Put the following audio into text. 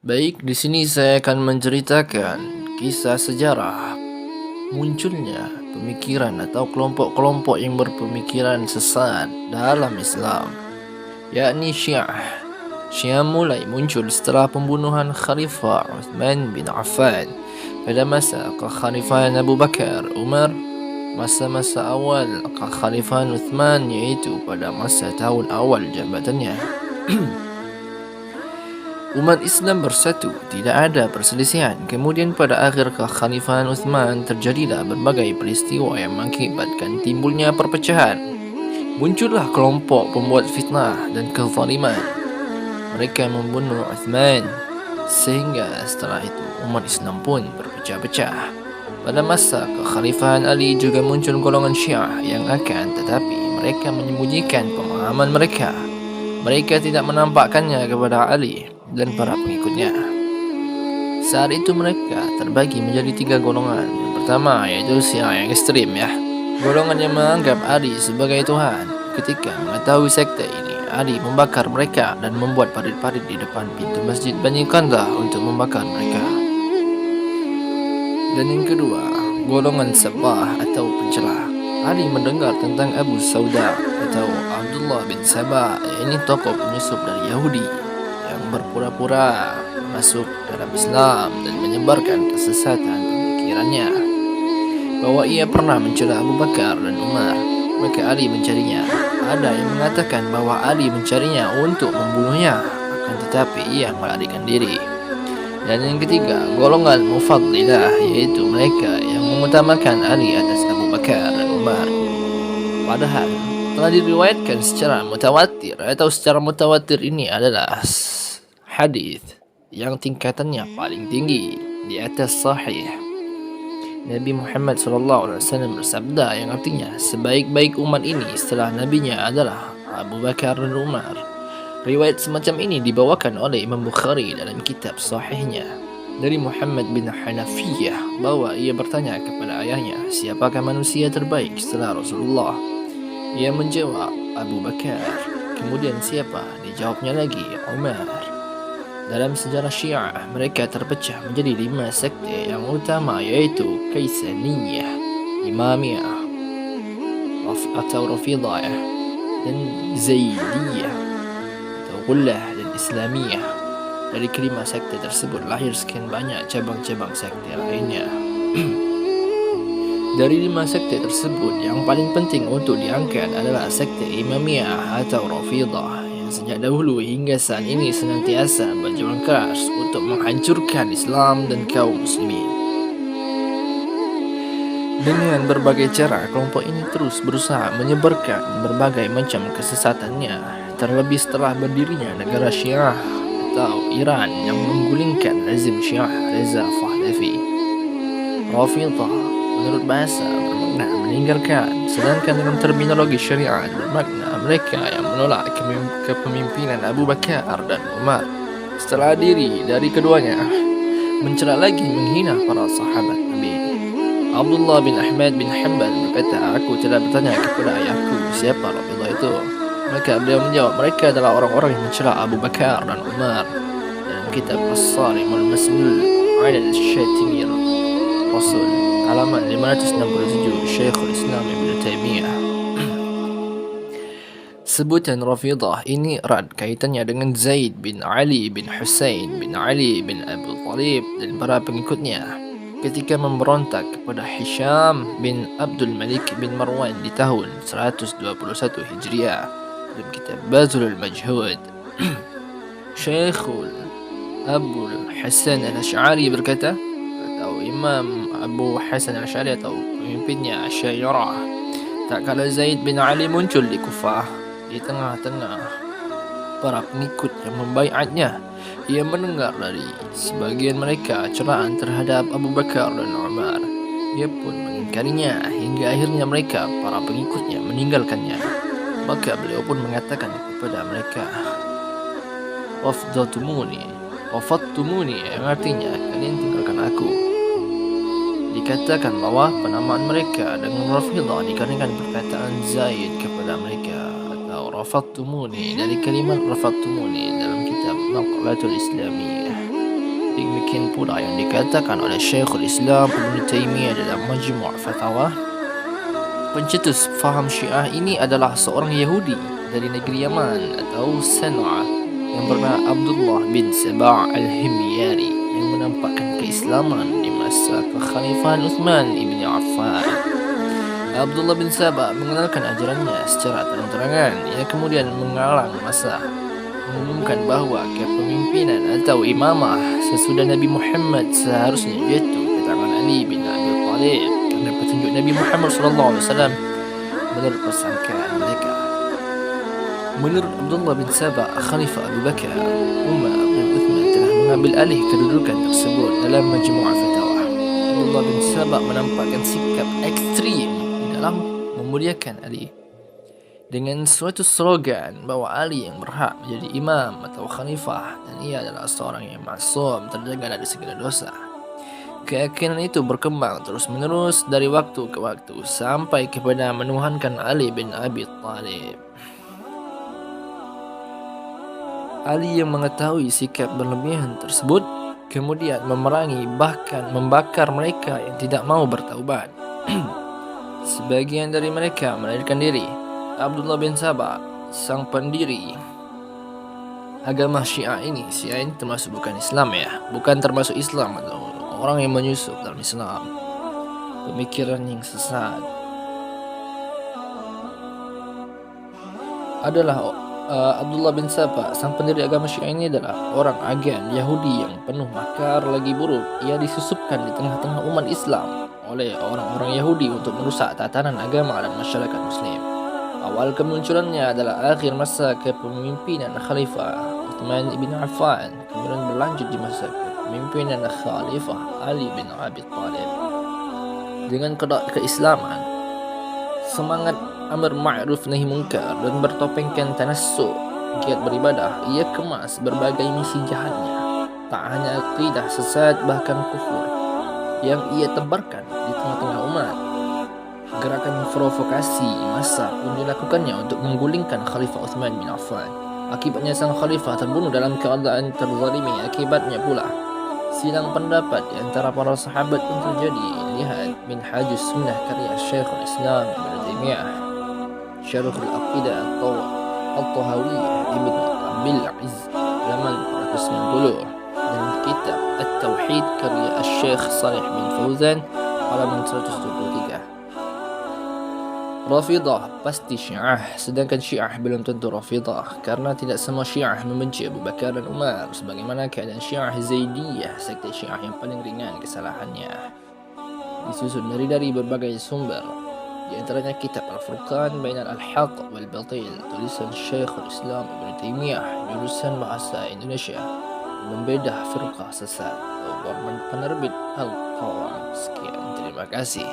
Baik, di sini saya akan menceritakan kisah sejarah munculnya pemikiran atau kelompok-kelompok yang berpemikiran sesat dalam Islam, yakni Syiah. Syiah mulai muncul setelah pembunuhan Khalifah Uthman bin Affan pada masa kekhalifahan Abu Bakar Umar. Masa-masa awal kekhalifahan Uthman, yaitu pada masa tahun awal jabatannya, umat Islam bersatu, tidak ada perselisihan. Kemudian pada akhir kekhalifahan Uthman terjadilah berbagai peristiwa yang mengakibatkan timbulnya perpecahan. Muncullah kelompok pembuat fitnah dan kezaliman. Mereka membunuh Uthman, sehingga setelah itu umat Islam pun berpecah-pecah. Pada masa kekhalifahan Ali juga muncul golongan Syiah yang tetapi mereka menyembunyikan pemahaman mereka. Mereka tidak menampakkannya kepada Ali dan para pengikutnya. Saat itu mereka terbagi menjadi 3 golongan. Yang pertama yaitu Syiah yang ekstrim, golongan yang menganggap Ali sebagai Tuhan. Ketika mengetahui sekte ini, Ali membakar mereka dan membuat parit-parit di depan pintu Masjid Bani Qandah untuk membakar mereka. Dan yang kedua, golongan Sabah atau pencela. Ali mendengar tentang Abu Sauda atau Abdullah bin Sabah, ini tokoh penyusup dari Yahudi yang berpura-pura masuk dalam Islam dan menyebarkan kesesatan pemikirannya, bahwa ia pernah mencela Abu Bakar dan Umar. Maka Ali mencarinya. Ada yang mengatakan bahwa Ali mencarinya untuk membunuhnya, akan tetapi ia melarikan diri. Dan yang ketiga, golongan Mufaddilah, yaitu mereka yang mengutamakan Ali atas Abu Bakar dan Umar. Padahal telah diriwayatkan secara mutawatir, atau secara mutawatir ini adalah hadis yang tingkatannya paling tinggi di atas sahih. Nabi Muhammad SAW bersabda, yang artinya sebaik-baik umat ini setelah nabinya adalah Abu Bakar dan Umar. Riwayat semacam ini dibawakan oleh Imam Bukhari dalam kitab sahihnya dari Muhammad bin Hanafiyah, bahwa ia bertanya kepada ayahnya, siapakah manusia terbaik setelah Rasulullah? Ia menjawab, Abu Bakar. Kemudian siapa? Dijawabnya lagi, Umar. Dalam sejarah Syiah, mereka terpecah menjadi 5 sekte yang utama, yaitu Kaisaniyah, Imamiyah atau Rafidah, dan Zaidiyah atau Qullah, dan Islamiyah. Dari kelima sekte tersebut lahir sekian banyak cabang-cabang sekte lainnya. Dari 5 sekte tersebut, yang paling penting untuk diangkat adalah sekte Imamiyah atau Rafidah, yang sejak dahulu hingga saat ini senantiasa berjuang keras untuk menghancurkan Islam dan kaum muslimin. Dengan berbagai cara, kelompok ini terus berusaha menyebarkan berbagai macam kesesatannya, terlebih setelah berdirinya negara Syiah atau Iran yang menggulingkan rezim Syiah Reza Pahlavi. Rafidah menurut bahasa bermakna meninggalkan, sedangkan dalam terminologi syariat bermakna mereka yang menolak kepemimpinan Abu Bakar dan Umar. Setelah diri dari keduanya, mencela lagi menghina para sahabat Nabi. Abdullah bin Ahmad bin Hanbal berkata, aku telah bertanya kepada ayahku, siapa Rafidah itu? Maka beliau menjawab, mereka adalah orang-orang yang mencela Abu Bakar dan Umar. Dalam kitab As-Sarimul Maslul 'ala Syatimir Rasul, halaman 567, Syekhul Islam Ibn Taimiyah. Sebutan Rafidah ini erat kaitannya dengan Zaid bin Ali bin Husain bin Ali bin Abu Talib dan para pengikutnya ketika memberontak kepada Hisham bin Abdul Malik bin Marwan di tahun 121 Hijriah. Dalam kitab Bazlul Majhud, Syekhul Abu Hasan Al-Asy'ari berkata, atau Imam Abu Hasan Al-Asy'ari atau pemimpinnya Asy'ariyah, tak kala Zaid bin Ali muncul di Kufah, di tengah-tengah para pengikut yang membaiatnya, ia mendengar dari sebagian mereka celaan terhadap Abu Bakar dan Umar. Ia pun mengingkarinya hingga akhirnya mereka, para pengikutnya, meninggalkannya. Maka beliau pun mengatakan kepada mereka, Wafadtumuni, yang artinya kalian tinggalkan aku. Dikatakan bahwa penamaan mereka dengan Rafidah dikarenakan perkataan Zaid kepada mereka, atau Rafadtumuni dari kalimat Rafadtumuni dalam kitab Maqalatul Islamiyah. Demikian pula yang dikatakan oleh Syekhul Islam Ibn Taimiyah dalam Majmu' Fatawa. Pencetus faham Syiah ini adalah seorang Yahudi dari negeri Yaman atau San'a yang bernama Abdullah bin Saba' al-Himyari yang menampakkan keislaman di masa kekhalifahan Utsman ibn Affan. Abdullah bin Saba mengenalkan ajarannya secara terang-terangan. Ia kemudian mengalang masa, mengumumkan bahawa kepemimpinan atau imamah sesudah Nabi Muhammad seharusnya jatuh ke tangan Ali bin Abi Thalib kerana petunjuk Nabi Muhammad SAW menurut persangkaan mereka. Menurut Abdullah bin Saba, Khalifah Abu Bakar, Umar bin Uthman telah mengambil alih kedudukan tersebut dalam Majmu' Fatawa. Abdullah bin Saba menampakkan sikap ekstrim di dalam memuliakan Ali dengan suatu slogan bahawa Ali yang berhak menjadi imam atau khalifah dan ia adalah seorang yang maksum, terjaga dari segala dosa. Keyakinan itu berkembang terus-menerus dari waktu ke waktu sampai kepada menuhankan Ali bin Abi Thalib. Ali yang mengetahui sikap berlebihan tersebut kemudian memerangi bahkan membakar mereka yang tidak mau bertaubat. Sebagian dari mereka melarikan diri. Abdullah bin Saba, sang pendiri agama Syiah ini termasuk bukan Islam ya, bukan termasuk Islam atau orang yang menyusup dalam Islam, pemikiran yang sesat, adalah Abdullah bin Saba, sang pendiri agama Syiah ini adalah orang agen Yahudi yang penuh makar lagi buruk. Ia disusupkan di tengah-tengah umat Islam oleh orang-orang Yahudi untuk merusak tatanan agama dan masyarakat Muslim. Awal kemunculannya adalah akhir masa kepemimpinan Khalifah Utsman ibn Affan, kemudian berlanjut di masa kepemimpinan Khalifah Ali bin Abi Thalib. Dengan kodok keislaman, semangat amar ma'ruf nahi munkar dan bertopengkan tanassuk giat beribadah, ia kemas berbagai misi jahatnya. Tak hanya akidah sesat, bahkan kufur yang ia tebarkan di tengah-tengah umat. Gerakan provokasi massa pun dilakukannya untuk menggulingkan Khalifah Utsman bin Affan. Akibatnya sang khalifah terbunuh dalam keadaan terzalimi. Akibatnya pula silang pendapat di antara para sahabat pun terjadi. Lihat Minhajus Sunnah karya Syekhul Islam Ibn Taimiyah, Syarhul Aqidah At-Tahawiyah Ibn Abil Izz halaman 490, dan kitab At-Tauhid karya Syekh Shalih bin Fauzan halaman 123. Rafidah pasti Syiah, sedangkan Syiah belum tentu Rafidah, karena tidak semua Syiah membenci Abu Bakar dan Umar, sebagaimana keadaan Syiah Zaidiyah, sekte Syiah yang paling ringan kesalahannya. Disusun dari berbagai sumber, di antaranya kitab Al-Furqan Bainal Al-Haq wal Batil, tulisan Syekhul Islam Ibn Taimiyah, jurusan Bahasa Indonesia, membedah firqah sesat, atau penerbit Al-Qawam. Sekian, terima kasih.